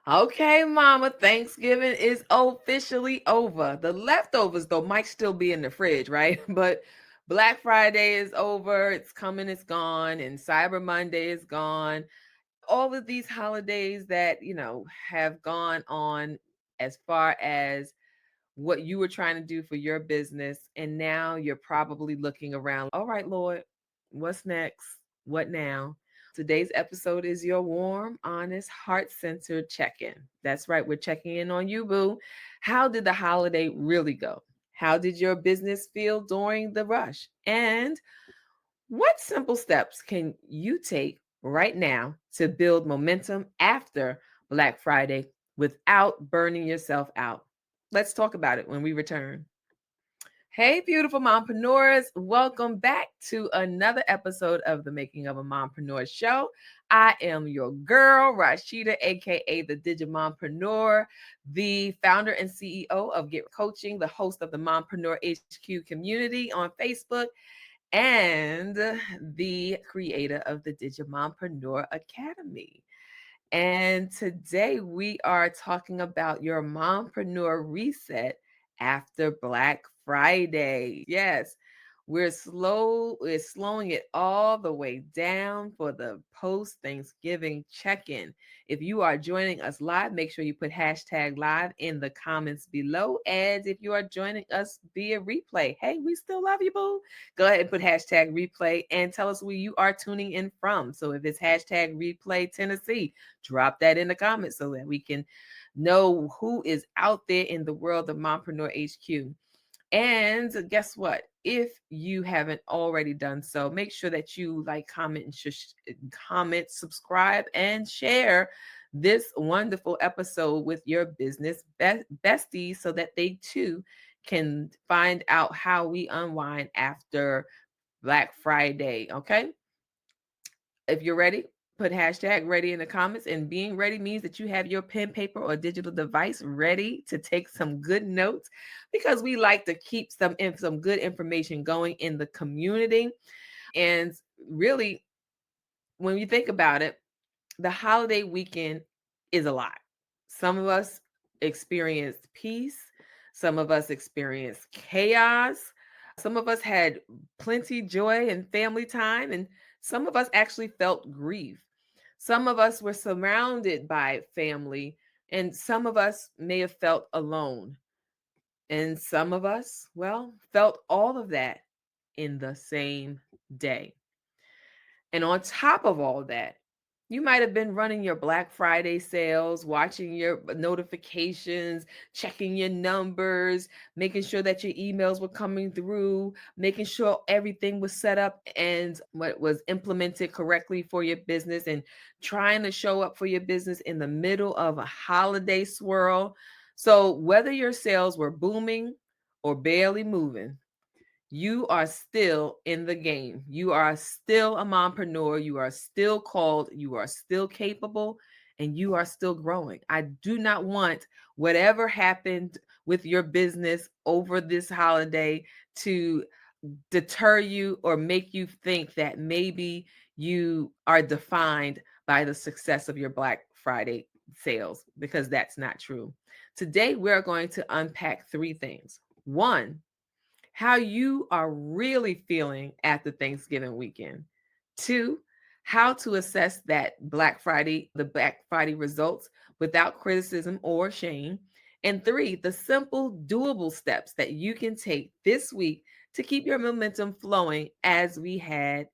Okay, Mama, Thanksgiving is officially over. The leftovers, though, might still be in the fridge, right? But Black Friday is over. It's coming, it's gone. And Cyber Monday is gone. All of these holidays that, have gone on as far as what you were trying to do for your business. And now you're probably looking around, all right, Lord, what's next? What now? Today's episode is your warm, honest, heart centered check in. That's right, we're checking in on you, boo. How did the holiday really go? How did your business feel during the rush? And what simple steps can you take right now to build momentum after Black Friday without burning yourself out? Let's talk about it when we return. Hey, beautiful mompreneurs. Welcome back to another episode of the Making of a Mompreneur Show. I am your girl, Rashida, aka the Digi Mompreneur, the founder and CEO of Get Coaching, the host of the Mompreneur HQ community on Facebook, and the creator of the Digi Mompreneur Academy. And today we are talking about your mompreneur reset after Black Friday. Yes, we're slowing it all the way down for the post Thanksgiving check-in. If you are joining us live, make sure you put hashtag live in the comments below. And if you are joining us via replay, hey, we still love you, boo. Go ahead and put hashtag replay and tell us where you are tuning in from. So if it's hashtag replay Tennessee, drop that in the comments so that we can know who is out there in the world of Mompreneur HQ. And guess what? If you haven't already done so, make sure that you like, comment, and comment, subscribe, and share this wonderful episode with your business besties so that they too can find out how we unwind after Black Friday. Okay. If you're ready, put hashtag ready in the comments. And being ready means that you have your pen, paper, or digital device ready to take some good notes because we like to keep some good information going in the community. And really, when you think about it, the holiday weekend is a lot. Some of us experienced peace, some of us experienced chaos, some of us had plenty joy and family time, and some of us actually felt grief. Some of us were surrounded by family, and some of us may have felt alone. And some of us, well, felt all of that in the same day. And on top of all that, you might have been running your Black Friday sales, watching your notifications, checking your numbers, making sure that your emails were coming through, making sure everything was set up and what was implemented correctly for your business, and trying to show up for your business in the middle of a holiday swirl. So, whether your sales were booming or barely moving, you are still in the game. You are still a mompreneur. You are still called. You are still capable, and you are still growing. I do not want whatever happened with your business over this holiday to deter you or make you think that maybe you are defined by the success of your Black Friday sales, because that's not true. Today, we're going to unpack three things. One, how you are really feeling at the Thanksgiving weekend. Two, how to assess the Black Friday results without criticism or shame. And three, the simple, doable steps that you can take this week to keep your momentum flowing as we head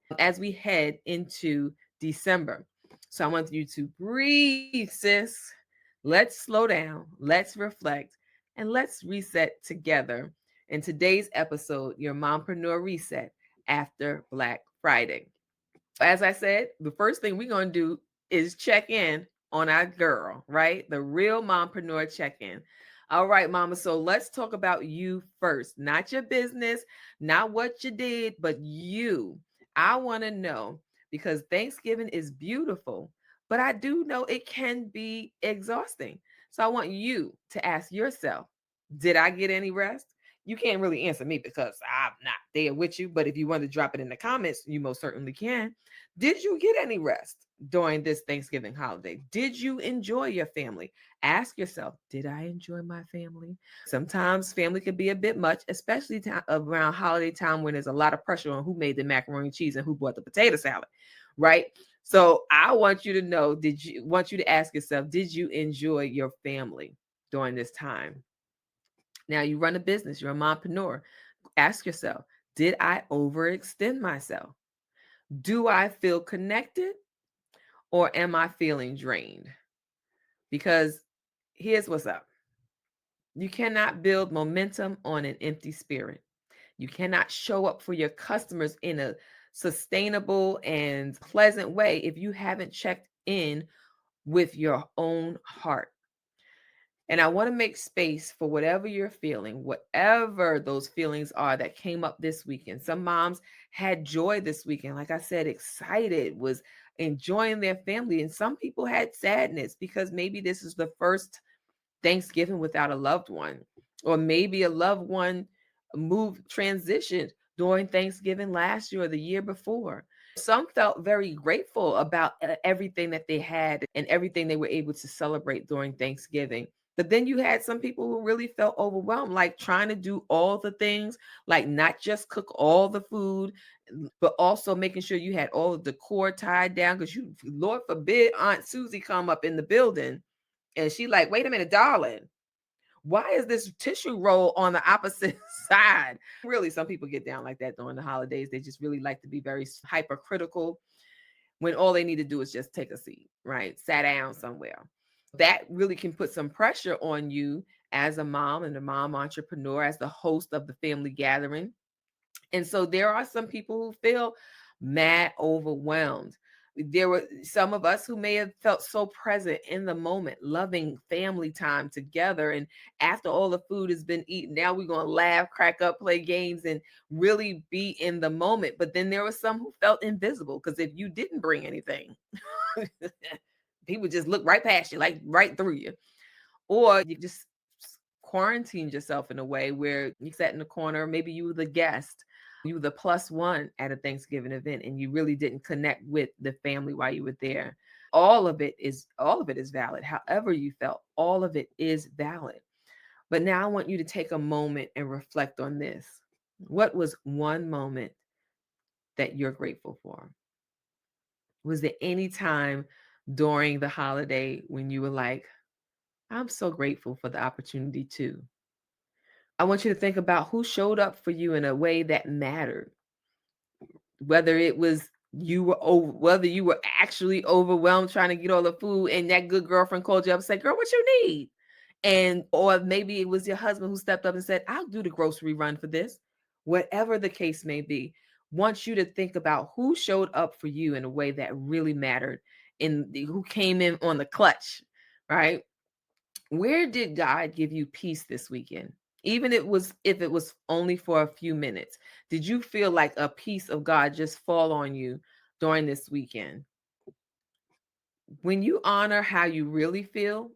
into December. So I want you to breathe, sis. Let's slow down, let's reflect, and let's reset together in today's episode, your mompreneur reset after Black Friday. As I said, the first thing we're going to do is check in on our girl, right? The real mompreneur check in. All right, mama. So let's talk about you first, not your business, not what you did, but you. I want to know because Thanksgiving is beautiful, but I do know it can be exhausting. So I want you to ask yourself, did I get any rest? You can't really answer me because I'm not there with you. But if you want to drop it in the comments, you most certainly can. Did you get any rest during this Thanksgiving holiday? Did you enjoy your family? Ask yourself, did I enjoy my family? Sometimes family can be a bit much, especially around holiday time when there's a lot of pressure on who made the macaroni and cheese and who bought the potato salad, right? So I want you to know, want you to ask yourself, did you enjoy your family during this time? Now you run a business, you're a mompreneur. Ask yourself, did I overextend myself? Do I feel connected or am I feeling drained? Because here's what's up. You cannot build momentum on an empty spirit. You cannot show up for your customers in a sustainable and pleasant way if you haven't checked in with your own heart. And I want to make space for whatever you're feeling, whatever those feelings are that came up this weekend. Some moms had joy this weekend. Like I said, excited, was enjoying their family. And some people had sadness because maybe this is the first Thanksgiving without a loved one, or maybe a loved one transitioned during Thanksgiving last year or the year before. Some felt very grateful about everything that they had and everything they were able to celebrate during Thanksgiving. But then you had some people who really felt overwhelmed, like trying to do all the things, like not just cook all the food, but also making sure you had all the decor tied down. Because you, Lord forbid, Aunt Susie come up in the building and she like, wait a minute, darling, why is this tissue roll on the opposite side? Really, some people get down like that during the holidays. They just really like to be very hypercritical when all they need to do is just take a seat, right? Sat down somewhere. That really can put some pressure on you as a mom and a mom entrepreneur, as the host of the family gathering. And so there are some people who feel mad, overwhelmed. There were some of us who may have felt so present in the moment, loving family time together. And after all the food has been eaten, now we're going to laugh, crack up, play games, and really be in the moment. But then there were some who felt invisible because if you didn't bring anything, people just look right past you, like right through you. Or you just quarantined yourself in a way where you sat in the corner, maybe you were the guest, you were the plus one at a Thanksgiving event, and you really didn't connect with the family while you were there. All of it is valid. However you felt, all of it is valid. But now I want you to take a moment and reflect on this. What was one moment that you're grateful for? Was there any time during the holiday when you were like, I'm so grateful for the opportunity to? I want you to think about who showed up for you in a way that mattered. Whether it was whether you were actually overwhelmed trying to get all the food and that good girlfriend called you up and said, girl, what you need? And or maybe it was your husband who stepped up and said, I'll do the grocery run for this. Whatever the case may be, want you to think about who showed up for you in a way that really mattered and who came in on the clutch, right? Where did God give you peace this weekend? Even if it was only for a few minutes. Did you feel like a peace of God just fall on you during this weekend? When you honor how you really feel,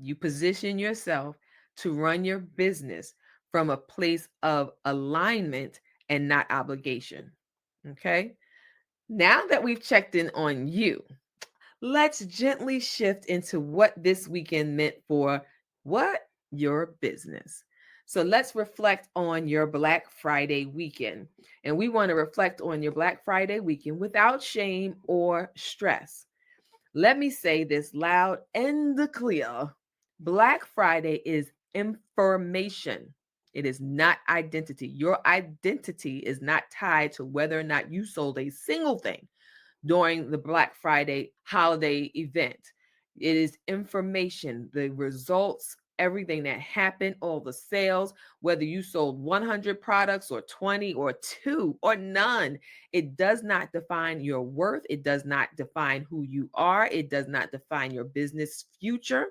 you position yourself to run your business from a place of alignment and not obligation. Okay? Now that we've checked in on you, let's gently shift into what this weekend meant for what? Your business. So let's reflect on your Black Friday weekend. And we want to reflect on your Black Friday weekend without shame or stress. Let me say this loud and clear. Black Friday is information. It is not identity. Your identity is not tied to whether or not you sold a single thing during the Black Friday holiday event. It is information, the results, everything that happened, all the sales, whether you sold 100 products or 20 or 2 or none. It does not define your worth. It does not define who you are. It does not define your business future.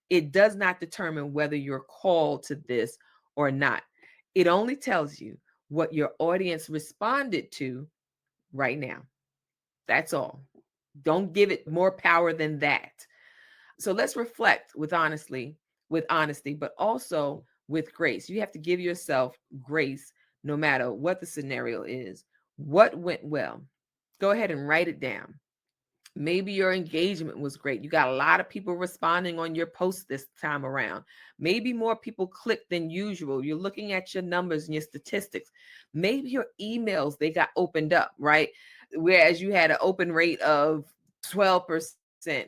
It does not determine whether you're called to this or not. It only tells you what your audience responded to right now. That's all. Don't give it more power than that. So let's reflect with honesty, but also with grace. You have to give yourself grace no matter what the scenario is. What went well? Go ahead and write it down. Maybe your engagement was great. You got a lot of people responding on your post this time around. Maybe more people clicked than usual. You're looking at your numbers and your statistics. Maybe your emails, they got opened up, right? Whereas you had an open rate of 12%,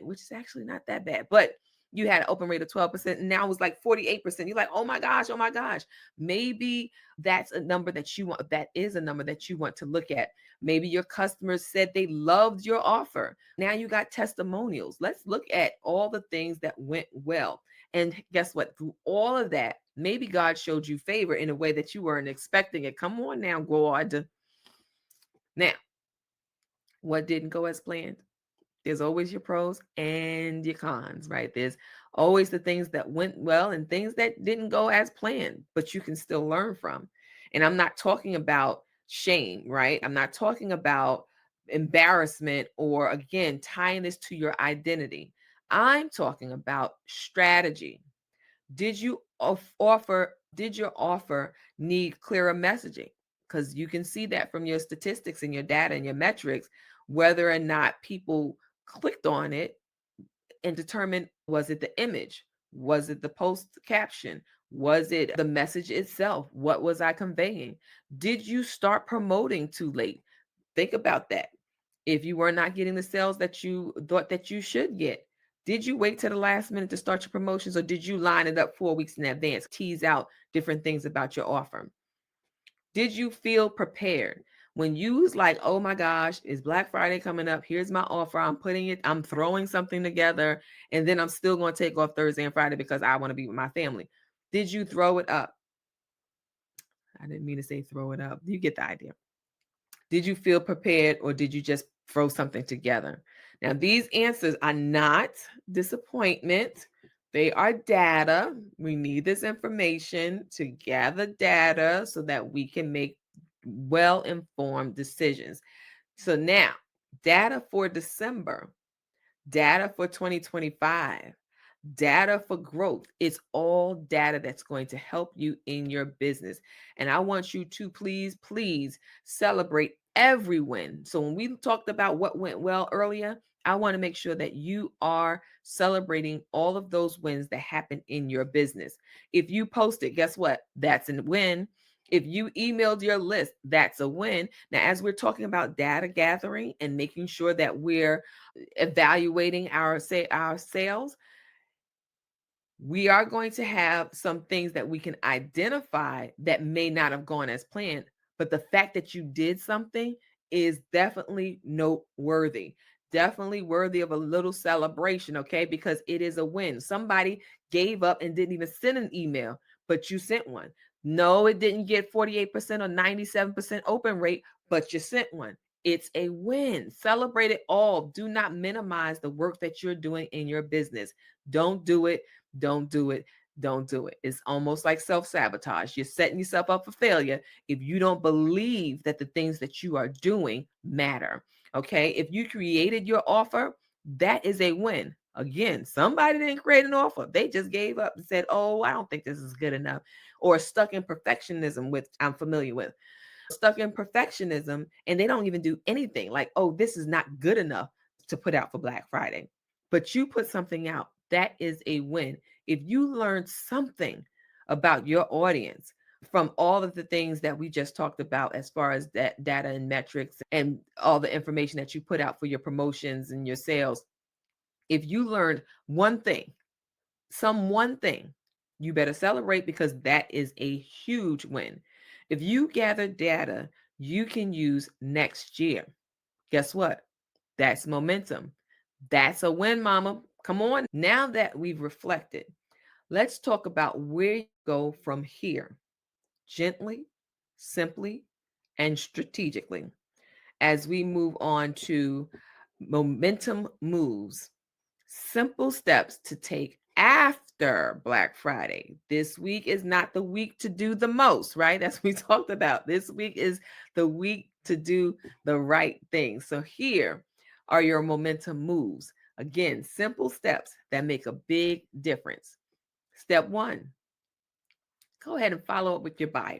which is actually not that bad, but you had an open rate of 12%, and now it was like 48%. You're like, oh my gosh, oh my gosh. Maybe that's a number that you want. That is a number that you want to look at. Maybe your customers said they loved your offer. Now you got testimonials. Let's look at all the things that went well. And guess what? Through all of that, maybe God showed you favor in a way that you weren't expecting it. Come on now, God. Now, what didn't go as planned? There's always your pros and your cons, right? There's always the things that went well and things that didn't go as planned, but you can still learn from. And I'm not talking about shame, right? I'm not talking about embarrassment or, again, tying this to your identity. I'm talking about strategy. Did you offer, did your offer need clearer messaging? Because you can see that from your statistics and your data and your metrics, whether or not people clicked on it and determined, was it the image? Was it the post caption? Was it the message itself? What was I conveying? Did you start promoting too late? Think about that. If you were not getting the sales that you thought that you should get, did you wait to the last minute to start your promotions, or did you line it up 4 weeks in advance, tease out different things about your offer? Did you feel prepared? When you was like, oh my gosh, is Black Friday coming up? Here's my offer. I'm throwing something together, and then I'm still going to take off Thursday and Friday because I want to be with my family. Did you throw it up? I didn't mean to say throw it up. You get the idea. Did you feel prepared, or did you just throw something together? Now, these answers are not disappointment. They are data. We need this information to gather data so that we can make well-informed decisions. So now, data for December, data for 2025, data for growth. It's all data that's going to help you in your business. And I want you to please celebrate every win. So when we talked about what went well earlier, I want to make sure that you are celebrating all of those wins that happen in your business. If you posted, guess what? That's a win. If you emailed your list, that's a win. Now, as we're talking about data gathering and making sure that we're evaluating our sales, we are going to have some things that we can identify that may not have gone as planned. But the fact that you did something is definitely noteworthy, definitely worthy of a little celebration, okay? Because it is a win. Somebody gave up and didn't even send an email, but you sent one. No, it didn't get 48% or 97% open rate, but you sent one. It's a win. Celebrate it all. Do not minimize the work that you're doing in your business. Don't do it. Don't do it. Don't do it. It's almost like self-sabotage. You're setting yourself up for failure if you don't believe that the things that you are doing matter. Okay. If you created your offer, that is a win. Again, somebody didn't create an offer. They just gave up and said, oh, I don't think this is good enough. Or stuck in perfectionism, which I'm familiar with. Stuck in perfectionism, and they don't even do anything. Like, oh, this is not good enough to put out for Black Friday. But you put something out. That is a win. If you learned something about your audience from all of the things that we just talked about, as far as that data and metrics and all the information that you put out for your promotions and your sales, if you learned one thing, one thing, you better celebrate, because that is a huge win. If you gather data you can use next year, guess what? That's momentum. That's a win, mama. Come on. Now that we've reflected, let's talk about where you go from here, gently, simply, and strategically, as we move on to momentum moves. Simple steps to take after Black Friday. This week is not the week to do the most, right? That's what we talked about. This week is the week to do the right thing. So here are your momentum moves. Again, simple steps that make a big difference. Step 1, go ahead and follow up with your buyer.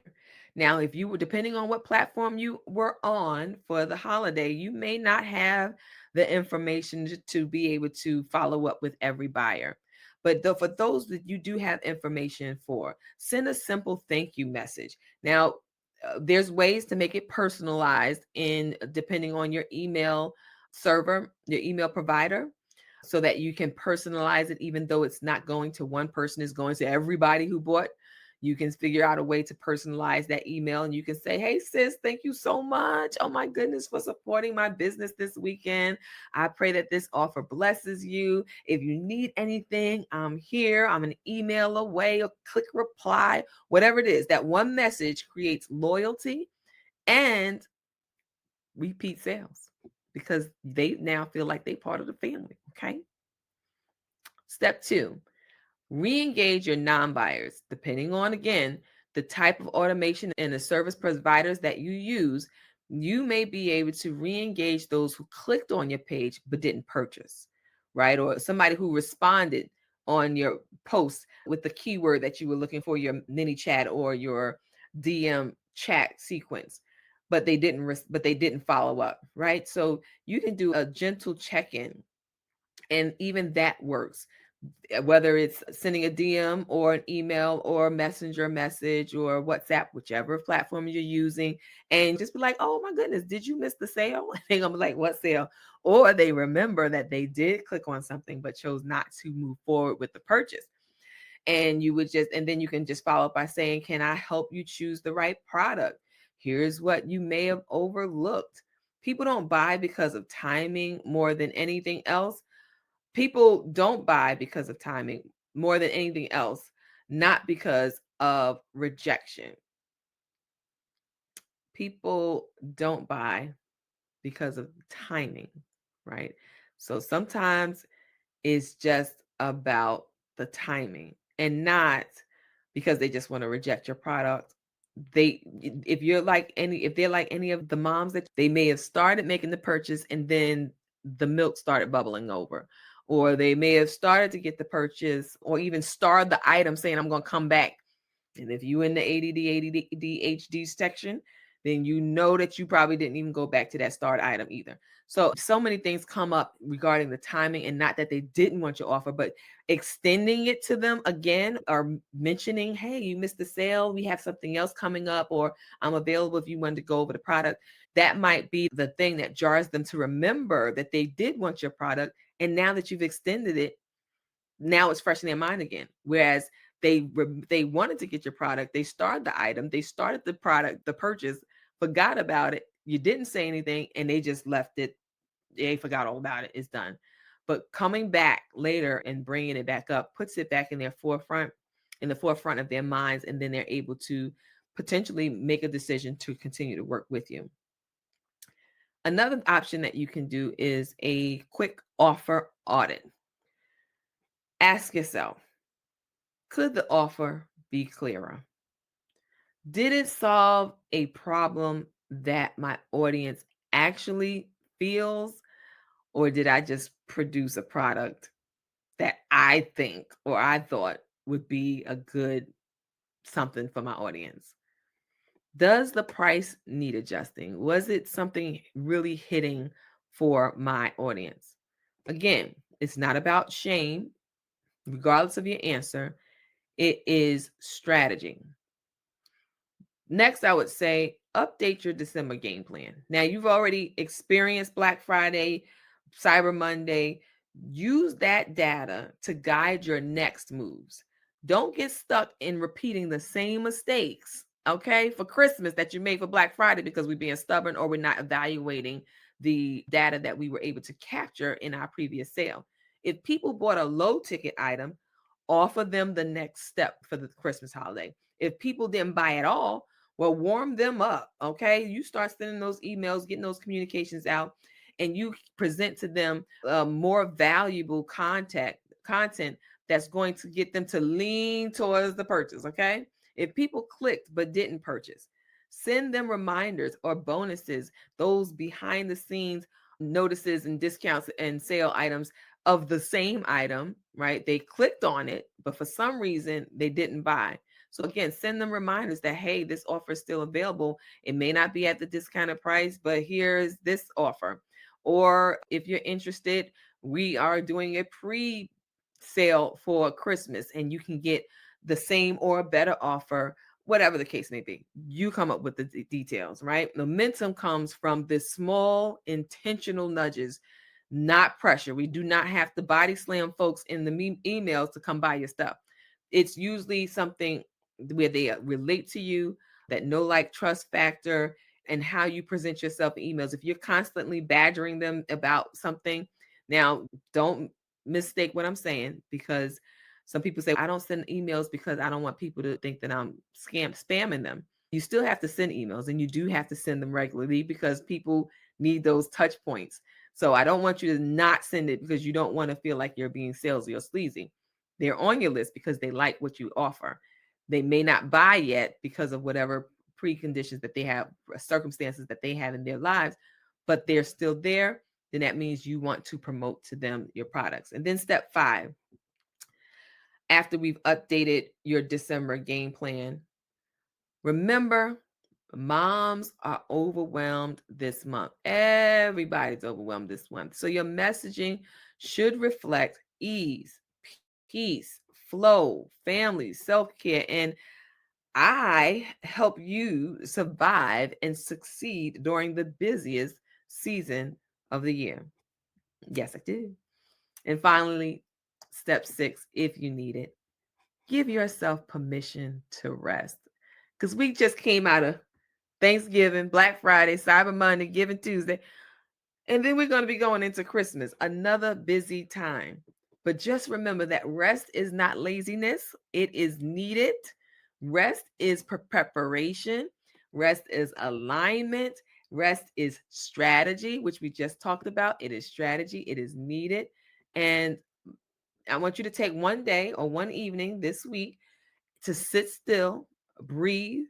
Now, if you were, depending on what platform you were on for the holiday, you may not have the information to be able to follow up with every buyer. But for those that you do have information for, send a simple thank you message. Now, there's ways to make it personalized in depending on your email server, your email provider, so that you can personalize it, even though it's not going to one person, it's going to everybody who bought. You can figure out a way to personalize that email, and you can say, hey, sis, thank you so much. Oh my goodness, for supporting my business this weekend. I pray that this offer blesses you. If you need anything, I'm here. I'm an email away, a click reply, whatever it is. That one message creates loyalty and repeat sales because they now feel like they're part of the family. Okay. Step 2, re-engage your non-buyers. Depending on, again, the type of automation and the service providers that you use, you may be able to re-engage those who clicked on your page but didn't purchase, right? Or somebody who responded on your post with the keyword that you were looking for, your mini chat or your DM chat sequence, but they didn't follow up, right? So you can do a gentle check-in, and even that works, whether it's sending a DM or an email or messenger message or WhatsApp, whichever platform you're using, and just be like, oh my goodness, did you miss the sale? And they're gonna be like, what sale? Or they remember that they did click on something but chose not to move forward with the purchase. And then you can just follow up by saying, can I help you choose the right product? Here's what you may have overlooked. People don't buy because of timing more than anything else. People don't buy because of timing more than anything else, not because of rejection. People don't buy because of timing, right? So sometimes it's just about the timing and not because they just want to reject your product. They if they're like any of the moms, that they may have started making the purchase and then the milk started bubbling over, or they may have started to get the purchase or even starred the item saying, I'm going to come back. And if you in the ADHD section, then you know that you probably didn't even go back to that start item either. So many things come up regarding the timing, and not that they didn't want your offer, but extending it to them again, or mentioning, hey, you missed the sale. We have something else coming up, or I'm available if you wanted to go over the product. That might be the thing that jars them to remember that they did want your product. And now that you've extended it, now it's fresh in their mind again. Whereas they wanted to get your product, they started the item, they started the product, the purchase, forgot about it. You didn't say anything, and they just left it. They forgot all about it. It's done. But coming back later and bringing it back up puts it back in the forefront of their minds, and then they're able to potentially make a decision to continue to work with you. Another option that you can do is a quick offer audit. Ask yourself, could the offer be clearer? Did it solve a problem that my audience actually feels? Or did I just produce a product that I think or I thought would be a good something for my audience? Does the price need adjusting? Was it something really hitting for my audience? Again, it's not about shame, regardless of your answer. It is strategy. Next, I would say update your December game plan. Now, you've already experienced Black Friday, Cyber Monday. Use that data to guide your next moves. Don't get stuck in repeating the same mistakes, okay, for Christmas that you made for Black Friday because we're being stubborn or we're not evaluating the data that we were able to capture in our previous sale. If people bought a low ticket item, offer them the next step for the Christmas holiday. If people didn't buy at all, well, warm them up. Okay. You start sending those emails, getting those communications out, and you present to them more valuable content that's going to get them to lean towards the purchase. Okay. If people clicked but didn't purchase, send them reminders or bonuses, those behind the scenes notices and discounts and sale items of the same item, right? They clicked on it, but for some reason they didn't buy. So again, send them reminders that, hey, this offer is still available. It may not be at the discounted price, but here's this offer. Or if you're interested, we are doing a pre-sale for Christmas and you can get the same or a better offer, whatever the case may be. You come up with the details, right? Momentum comes from the small intentional nudges, not pressure. We do not have to body slam folks in the emails to come buy your stuff. It's usually something where they relate to you, that know, like, trust factor, and how you present yourself in emails. If you're constantly badgering them about something, now don't mistake what I'm saying, because some people say, I don't send emails because I don't want people to think that I'm spamming them. You still have to send emails, and you do have to send them regularly because people need those touch points. So I don't want you to not send it because you don't want to feel like you're being salesy or sleazy. They're on your list because they like what you offer. They may not buy yet because of whatever preconditions that they have, circumstances that they have in their lives, but they're still there. Then that means you want to promote to them your products. And then step 5, after we've updated your December game plan, remember, moms are overwhelmed this month. Everybody's overwhelmed this month. So your messaging should reflect ease, peace, flow, family, self-care, and I help you survive and succeed during the busiest season of the year. Yes, I do. And finally, step 6, if you need it, give yourself permission to rest. Because we just came out of Thanksgiving, Black Friday, Cyber Monday, Giving Tuesday. And then we're going to be going into Christmas, another busy time. But just remember that rest is not laziness, it is needed. Rest is preparation, rest is alignment, rest is strategy, which we just talked about. It is strategy, it is needed. And I want you to take one day or one evening this week to sit still, breathe,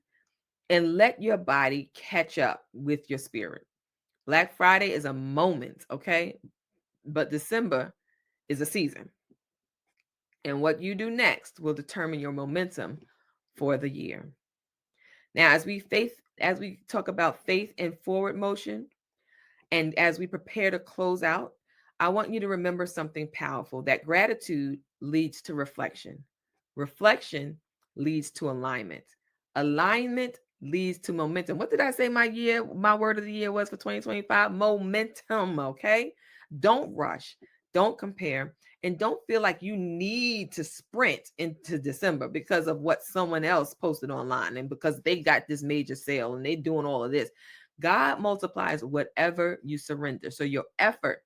and let your body catch up with your spirit. Black Friday is a moment, okay? But December is a season. And what you do next will determine your momentum for the year. Now, as we talk about faith and forward motion, and as we prepare to close out, I want you to remember something powerful, that gratitude leads to reflection. Reflection leads to alignment. Alignment leads to momentum. What did I say my word of the year was for 2025? Momentum, okay? Don't rush, don't compare, and don't feel like you need to sprint into December because of what someone else posted online and because they got this major sale and they doing all of this. God multiplies whatever you surrender. So your effort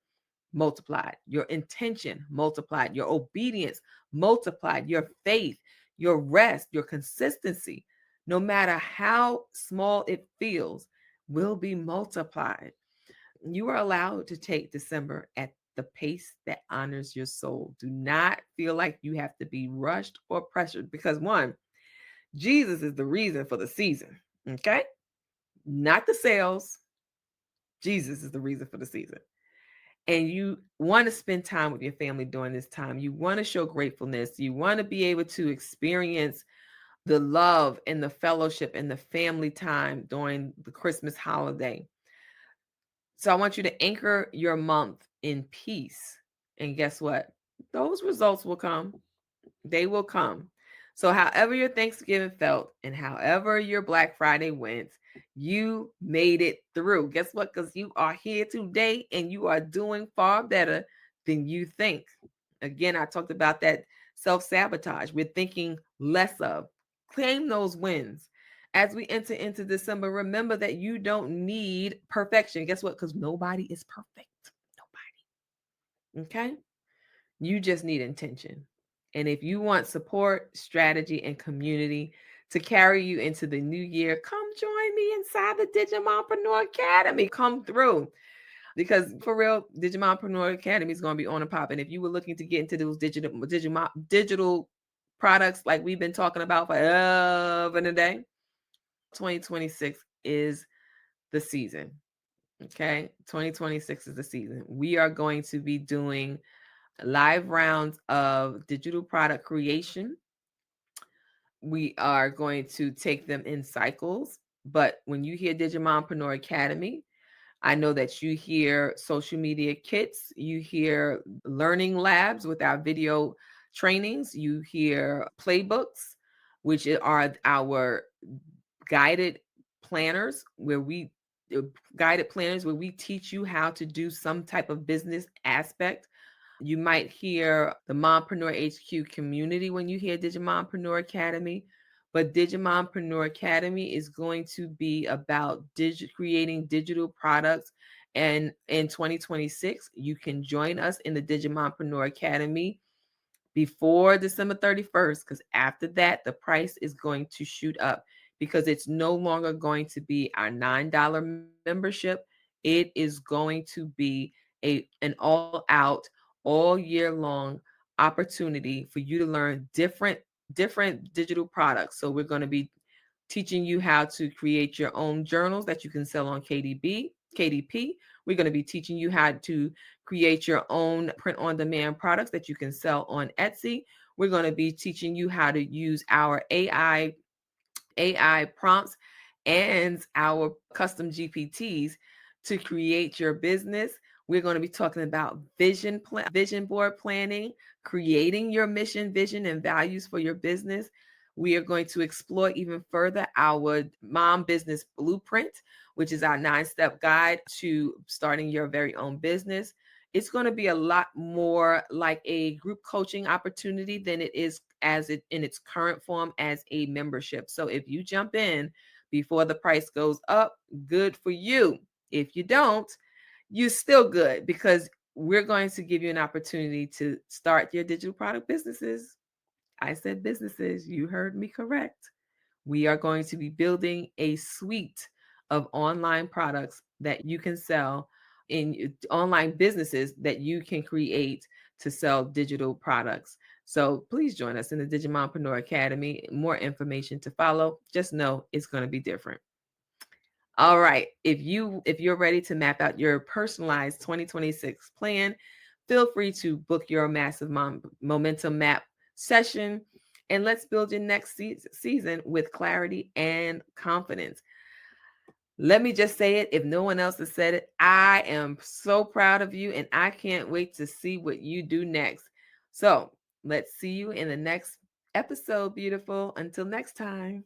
multiplied, your intention multiplied, your obedience multiplied, your faith, your rest, your consistency, no matter how small it feels, will be multiplied. You are allowed to take December at the pace that honors your soul. Do not feel like you have to be rushed or pressured because, one, Jesus is the reason for the season, okay? Not the sales. Jesus is the reason for the season. And you want to spend time with your family during this time. You want to show gratefulness. You want to be able to experience the love and the fellowship and the family time during the Christmas holiday. So I want you to anchor your month in peace. And guess what? Those results will come. They will come. So, however your Thanksgiving felt and however your Black Friday went, you made it through. Guess what? Because you are here today and you are doing far better than you think. Again, I talked about that self-sabotage. We're thinking less of. Claim those wins. As we enter into December, remember that you don't need perfection. Guess what? Because nobody is perfect. Nobody. Okay? You just need intention. And if you want support, strategy, and community to carry you into the new year, come join me inside the Digi Mompreneur Academy. Come through. Because for real, Digi Mompreneur Academy is going to be on and popping. If you were looking to get into those digital products like we've been talking about forever and a day, 2026 is the season. Okay. 2026 is the season. We are going to be doing live rounds of digital product creation. we are going to take them in cycles. But when you hear Digi Mompreneur Academy, I know that you hear social media kits, you hear learning labs with our video trainings, you hear playbooks, which are our guided planners where we guided planners where we teach you how to do some type of business aspect. You might hear the Mompreneur HQ community when you hear Digimompreneur Academy. But Digimompreneur Academy is going to be about creating digital products. And in 2026, you can join us in the Digimompreneur Academy before December 31st, because after that, the price is going to shoot up because it's no longer going to be our $9 membership. It is going to be an all out, all year long opportunity for you to learn different digital products. So we're going to be teaching you how to create your own journals that you can sell on KDP. We're going to be teaching you how to create your own print on demand products that you can sell on Etsy. We're going to be teaching you how to use our AI prompts and our custom GPTs to create your business. We're going to be talking about vision board planning, creating your mission, vision, and values for your business. We are going to explore even further our mom business blueprint, which is our 9-step guide to starting your very own business. It's going to be a lot more like a group coaching opportunity than it is as it in its current form as a membership. So if you jump in before the price goes up, good for you. If you don't, you're still good because we're going to give you an opportunity to start your digital product businesses. I said businesses, you heard me correct. We are going to be building a suite of online products that you can sell in online businesses that you can create to sell digital products. So please join us in the Digimompreneur Academy. More information to follow. Just know it's going to be different. All right. If you're ready to map out your personalized 2026 plan, feel free to book your massive momentum map session and let's build your next season with clarity and confidence. Let me just say it. If no one else has said it, I am so proud of you and I can't wait to see what you do next. So let's see you in the next episode, beautiful. Until next time.